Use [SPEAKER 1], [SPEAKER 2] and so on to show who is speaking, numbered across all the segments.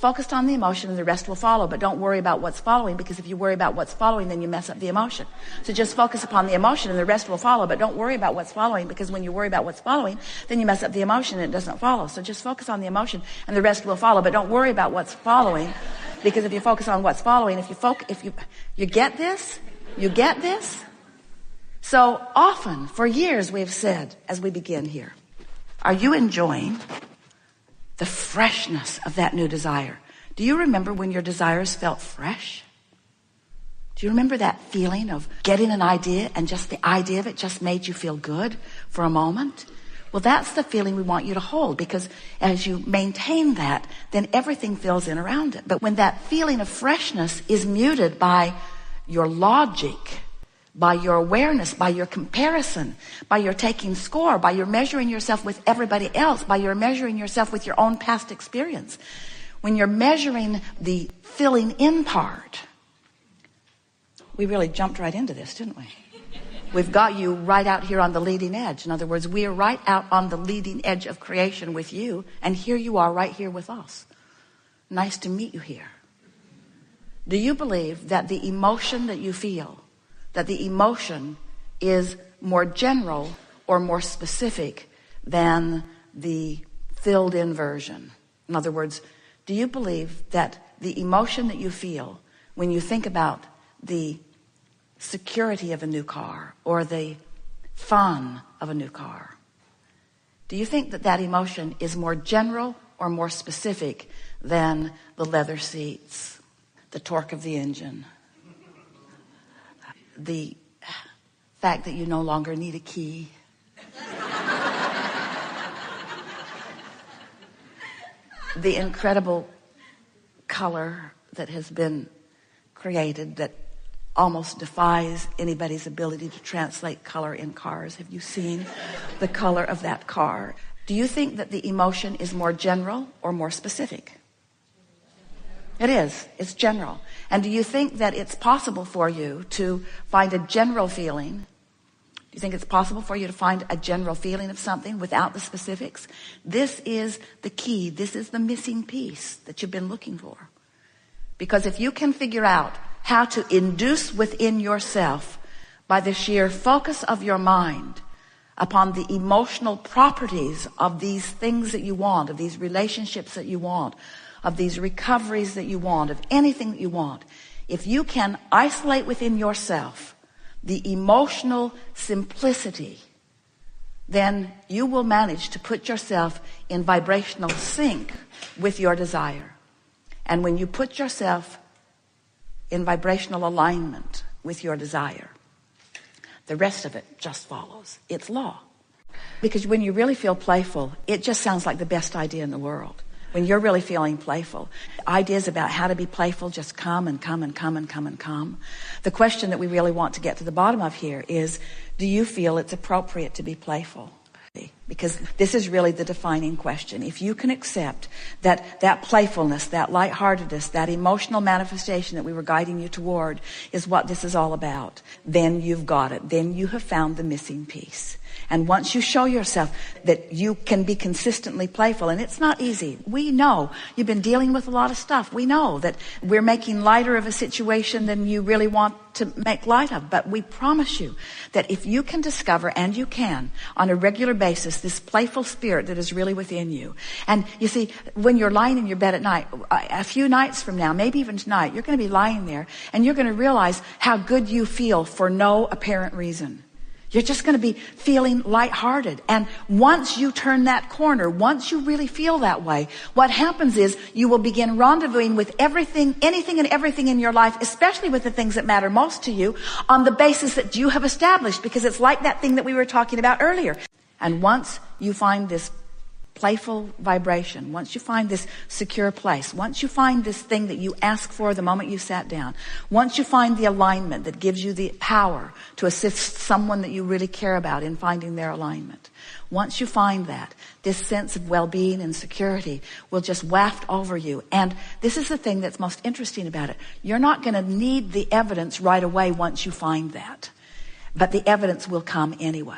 [SPEAKER 1] focus on the emotion and the rest will follow, but don't worry about what's following, because if you worry about what's following, then you mess up the emotion. So just focus upon the emotion and the rest will follow, but don't worry about what's following, because when you worry about what's following, then you mess up the emotion and it doesn't follow. So just focus on the emotion and the rest will follow, but don't worry about what's following, because if you focus on what's following, you get this? You get this? So often, for years, we've said, as we begin here, are you enjoying the freshness of that new desire? Do you remember when your desires felt fresh? Do you remember that feeling of getting an idea and just the idea of it just made you feel good for a moment? Well, that's the feeling we want you to hold, because as you maintain that, then everything fills in around it. But when that feeling of freshness is muted by your logic, by your awareness, by your comparison, by your taking score, by your measuring yourself with everybody else, by your measuring yourself with your own past experience. When you're measuring the filling in part, we really jumped right into this, didn't we? We've got you right out here on the leading edge. In other words, we are right out on the leading edge of creation with you, and here you are right here with us. Nice to meet you here. Do you believe that the emotion that you feel, that the emotion is more general or more specific than the filled in version? In other words, do you believe that the emotion that you feel when you think about the security of a new car or the fun of a new car, do you think that that emotion is more general or more specific than the leather seats, the torque of the engine, the fact that you no longer need a key, the incredible color that has been created that almost defies anybody's ability to translate color in cars? Have you seen the color of that car? Do you think that the emotion is more general or more specific? It is. It's general. And do you think that it's possible for you to find a general feeling? Do you think it's possible for you to find a general feeling of something without the specifics? This is the key. This is the missing piece that you've been looking for. Because if you can figure out how to induce within yourself, by the sheer focus of your mind, upon the emotional properties of these things that you want, of these relationships that you want, of these recoveries that you want, of anything that you want, if you can isolate within yourself the emotional simplicity, then you will manage to put yourself in vibrational sync with your desire. And when you put yourself in vibrational alignment with your desire, the rest of it just follows. It's law. Because when you really feel playful, it just sounds like the best idea in the world. When you're really feeling playful, ideas about how to be playful just come and come and come and come and come. The question that we really want to get to the bottom of here is, do you feel it's appropriate to be playful? Because this is really the defining question. If you can accept that playfulness, that lightheartedness, that emotional manifestation that we were guiding you toward is what this is all about, then you've got it. Then you have found the missing piece. And once you show yourself that you can be consistently playful, and it's not easy. We know you've been dealing with a lot of stuff. We know that we're making lighter of a situation than you really want to make light of. But we promise you that if you can discover, and you can, on a regular basis, this playful spirit that is really within you. And you see, when you're lying in your bed at night, a few nights from now, maybe even tonight, you're going to be lying there and you're going to realize how good you feel for no apparent reason. You're just going to be feeling lighthearted. And once you turn that corner, once you really feel that way, what happens is you will begin rendezvousing with everything, anything and everything in your life, especially with the things that matter most to you, on the basis that you have established, because it's like that thing that we were talking about earlier. And once you find this playful vibration, once you find this secure place, once you find this thing that you asked for the moment you sat down, once you find the alignment that gives you the power to assist someone that you really care about in finding their alignment, once you find that, this sense of well-being and security will just waft over you. And this is the thing that's most interesting about it. You're not going to need the evidence right away once you find that, but the evidence will come anyway.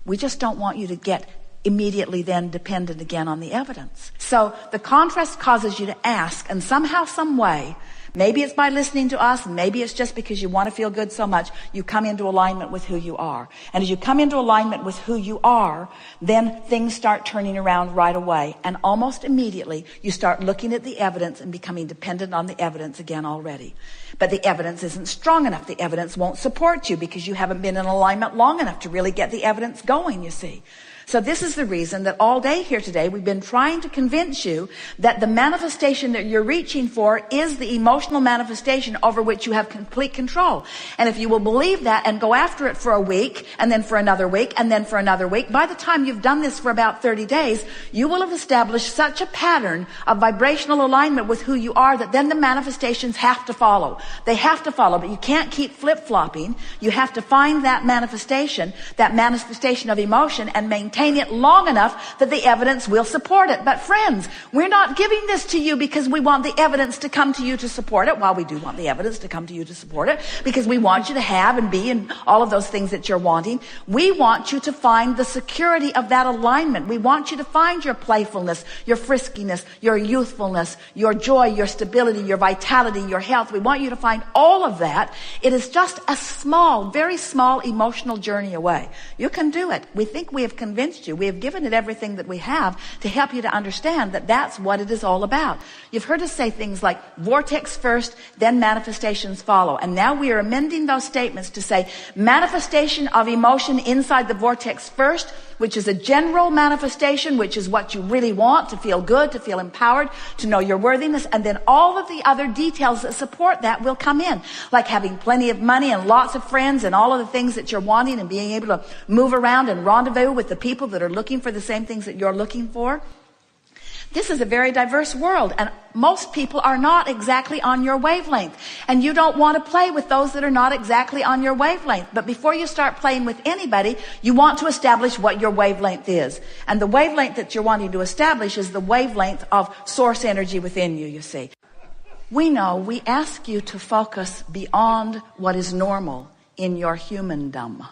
[SPEAKER 1] We just don't want you to get immediately then dependent again on the evidence. So the contrast causes you to ask, and somehow, some way, maybe it's by listening to us, maybe it's just because you want to feel good so much, you come into alignment with who you are. And as you come into alignment with who you are, then things start turning around right away. And almost immediately, you start looking at the evidence and becoming dependent on the evidence again already. But the evidence isn't strong enough. The evidence won't support you because you haven't been in alignment long enough to really get the evidence going, you see. So this is the reason that all day here today we've been trying to convince you that the manifestation that you're reaching for is the emotional manifestation over which you have complete control. And if you will believe that and go after it for a week, and then for another week, and then for another week, by the time you've done this for about 30 days, you will have established such a pattern of vibrational alignment with who you are that then the manifestations have to follow. They have to follow, but you can't keep flip-flopping. You have to find that manifestation of emotion, and maintain it long enough that the evidence will support it. But friends, we're not giving this to you because we want the evidence to come to you to support it. While we do want the evidence to come to you to support it, because we want you to have and be and all of those things that you're wanting, we want you to find the security of that alignment. We want you to find your playfulness, your friskiness, your youthfulness, your joy, your stability, your vitality, your health. We want you to find all of that. It is just a small, very small emotional journey away. You can do it. We think we have convinced you. We have given it everything that we have to help you to understand that that's what it is all about. You've heard us say things like vortex first, then manifestations follow. And now we are amending those statements to say manifestation of emotion inside the vortex first, which is a general manifestation, which is what you really want, to feel good, to feel empowered, to know your worthiness. And then all of the other details that support that will come in, like having plenty of money and lots of friends and all of the things that you're wanting, and being able to move around and rendezvous with the people that are looking for the same things that you're looking for. This is a very diverse world, and most people are not exactly on your wavelength. And you don't want to play with those that are not exactly on your wavelength. But before you start playing with anybody, you want to establish what your wavelength is. And the wavelength that you're wanting to establish is the wavelength of source energy within you, you see. We know we ask you to focus beyond what is normal in your humandom.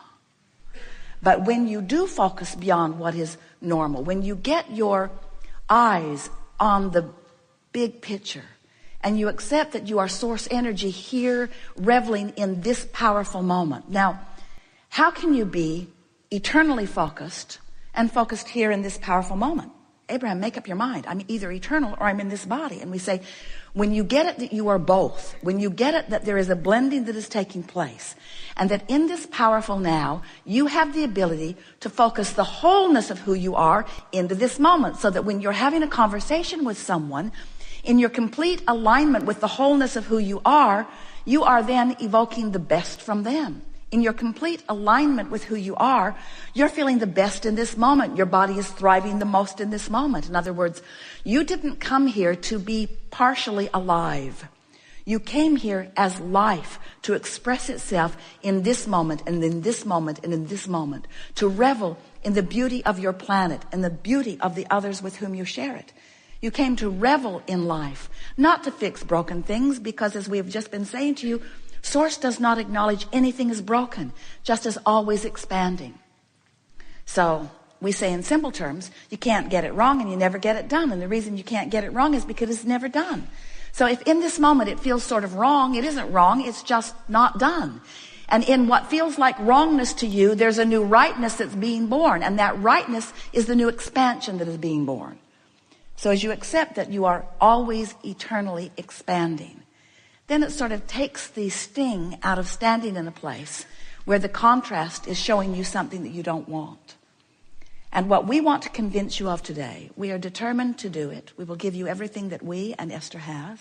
[SPEAKER 1] But when you do focus beyond what is normal, when you get your eyes on the big picture, and you accept that you are source energy here, reveling in this powerful moment. Now, how can you be eternally focused and focused here in this powerful moment? Abraham, make up your mind. I'm either eternal or I'm in this body. And we say, when you get it that you are both, when you get it that there is a blending that is taking place, and that in this powerful now, you have the ability to focus the wholeness of who you are into this moment, so that when you're having a conversation with someone, in your complete alignment with the wholeness of who you are then evoking the best from them. In your complete alignment with who you are, you're feeling the best in this moment. Your body is thriving the most in this moment. In other words, you didn't come here to be partially alive. You came here as life to express itself in this moment and in this moment and in this moment, to revel in the beauty of your planet and the beauty of the others with whom you share it. You came to revel in life, not to fix broken things, because as we have just been saying to you, Source does not acknowledge anything is broken, just as always expanding. So we say in simple terms, you can't get it wrong and you never get it done. And the reason you can't get it wrong is because it's never done. So if in this moment it feels sort of wrong, it isn't wrong, it's just not done. And in what feels like wrongness to you, there's a new rightness that's being born. And that rightness is the new expansion that is being born. So as you accept that you are always eternally expanding, then it sort of takes the sting out of standing in a place where the contrast is showing you something that you don't want. And what we want to convince you of today, we are determined to do it. We will give you everything that we and Esther has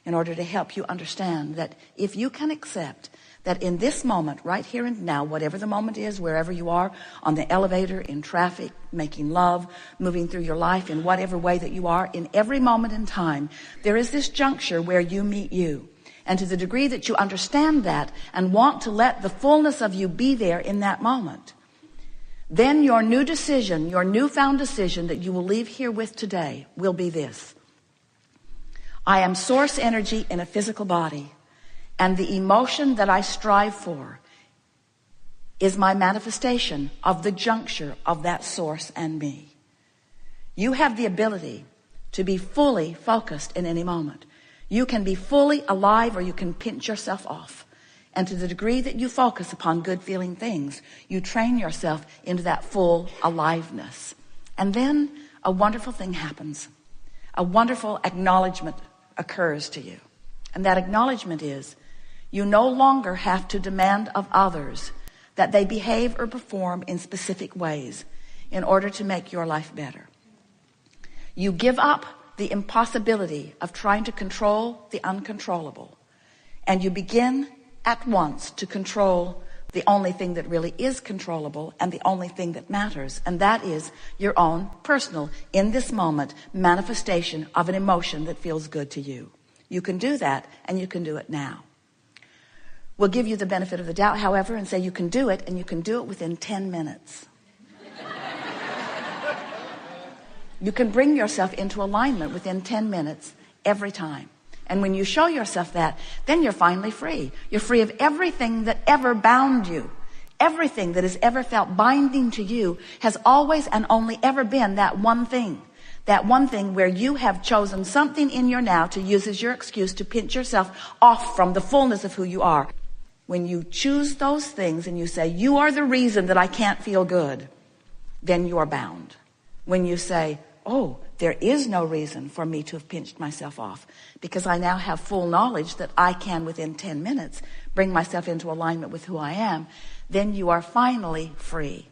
[SPEAKER 1] in order to help you understand that if you can accept that in this moment, right here and now, whatever the moment is, wherever you are, on the elevator, in traffic, making love, moving through your life in whatever way that you are, in every moment in time, there is this juncture where you meet you. And to the degree that you understand that and want to let the fullness of you be there in that moment, then your new decision, your newfound decision that you will leave here with today will be this: I am source energy in a physical body, and the emotion that I strive for is my manifestation of the juncture of that source and me. You have the ability to be fully focused in any moment. You can be fully alive or you can pinch yourself off. And to the degree that you focus upon good feeling things, you train yourself into that full aliveness. And then a wonderful thing happens. A wonderful acknowledgement occurs to you. And that acknowledgement is, you no longer have to demand of others that they behave or perform in specific ways in order to make your life better. You give up the impossibility of trying to control the uncontrollable, and you begin at once to control the only thing that really is controllable and the only thing that matters, and that is your own personal, in this moment, manifestation of an emotion that feels good to you. You can do that, and you can do it now. We'll give you the benefit of the doubt, however, and say you can do it, and you can do it within 10 minutes. You can bring yourself into alignment within 10 minutes every time. And when you show yourself that, then you're finally free. You're free of everything that ever bound you. Everything that has ever felt binding to you has always and only ever been that one thing. That one thing where you have chosen something in your now to use as your excuse to pinch yourself off from the fullness of who you are. When you choose those things and you say, you are the reason that I can't feel good, then you are bound. When you say, oh, there is no reason for me to have pinched myself off because I now have full knowledge that I can within 10 minutes bring myself into alignment with who I am, then you are finally free.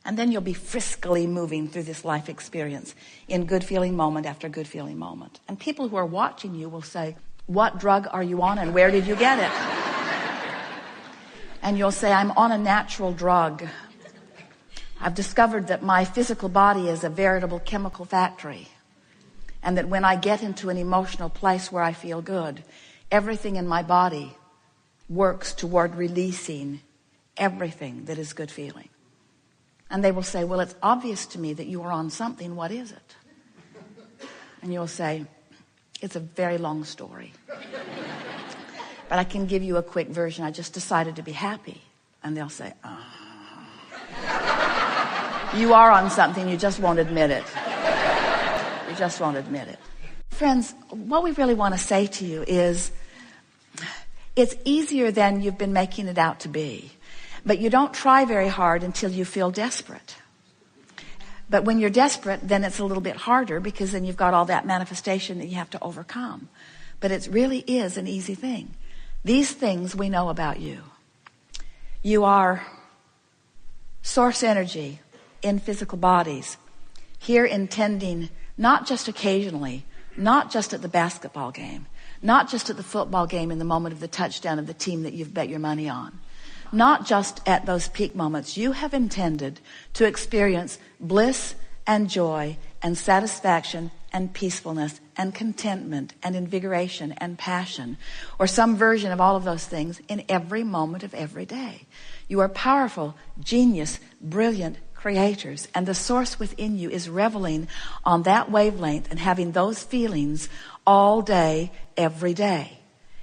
[SPEAKER 1] And then you'll be friskily moving through this life experience in good feeling moment after good feeling moment. And people who are watching you will say, what drug are you on and where did you get it? And you'll say, I'm on a natural drug. I've discovered that my physical body is a veritable chemical factory, and that when I get into an emotional place where I feel good, everything in my body works toward releasing everything that is good feeling. And they will say, well, it's obvious to me that you are on something. What is it? And you'll say, it's a very long story. But I can give you a quick version. I just decided to be happy. And they'll say, you are on something, you just won't admit it. You just won't admit it. Friends, what we really want to say to you is, it's easier than you've been making it out to be. But you don't try very hard until you feel desperate. But when you're desperate, then it's a little bit harder because then you've got all that manifestation that you have to overcome. But it really is an easy thing. These things we know about you. You are source energy in physical bodies, here intending not just occasionally, not just at the basketball game, not just at the football game in the moment of the touchdown of the team that you've bet your money on, not just at those peak moments. You have intended to experience bliss and joy and satisfaction and peacefulness and contentment and invigoration and passion, or some version of all of those things in every moment of every day. You are powerful, genius, brilliant creators, and the source within you is reveling on that wavelength and having those feelings all day, every day.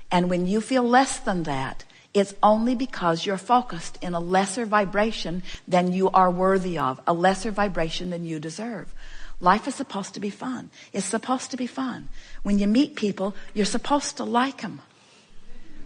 [SPEAKER 1] And when you feel less than that, it's only because you're focused in a lesser vibration than you are worthy of, a lesser vibration than you deserve. Life is supposed to be fun. It's supposed to be fun. When you meet people, you're supposed to like them.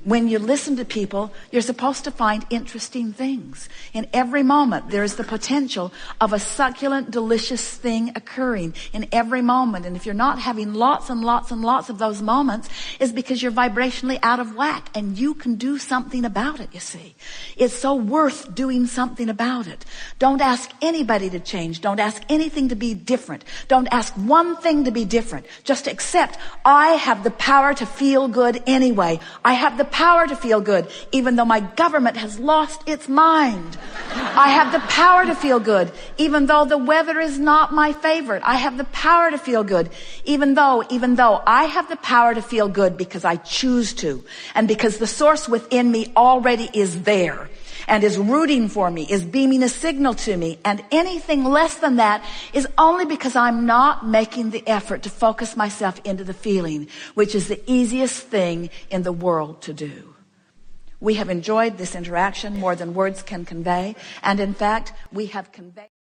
[SPEAKER 1] When you listen to people, you're supposed to find interesting things. In every moment, there is the potential of a succulent, delicious thing occurring in every moment. And if you're not having lots and lots and lots of those moments, it's because you're vibrationally out of whack. And you can do something about it, you see. It's so worth doing something about it. Don't ask anybody to change. Don't ask anything to be different. Don't ask one thing to be different. Just accept, I have the power to feel good anyway. I have the power to feel good, even though my government has lost its mind. I have the power to feel good, even though the weather is not my favorite. I have the power to feel good, even though I have the power to feel good because I choose to, and because the source within me already is there and is rooting for me, is beaming a signal to me. And anything less than that is only because I'm not making the effort to focus myself into the feeling, which is the easiest thing in the world to do. We have enjoyed this interaction more than words can convey. And in fact, we have conveyed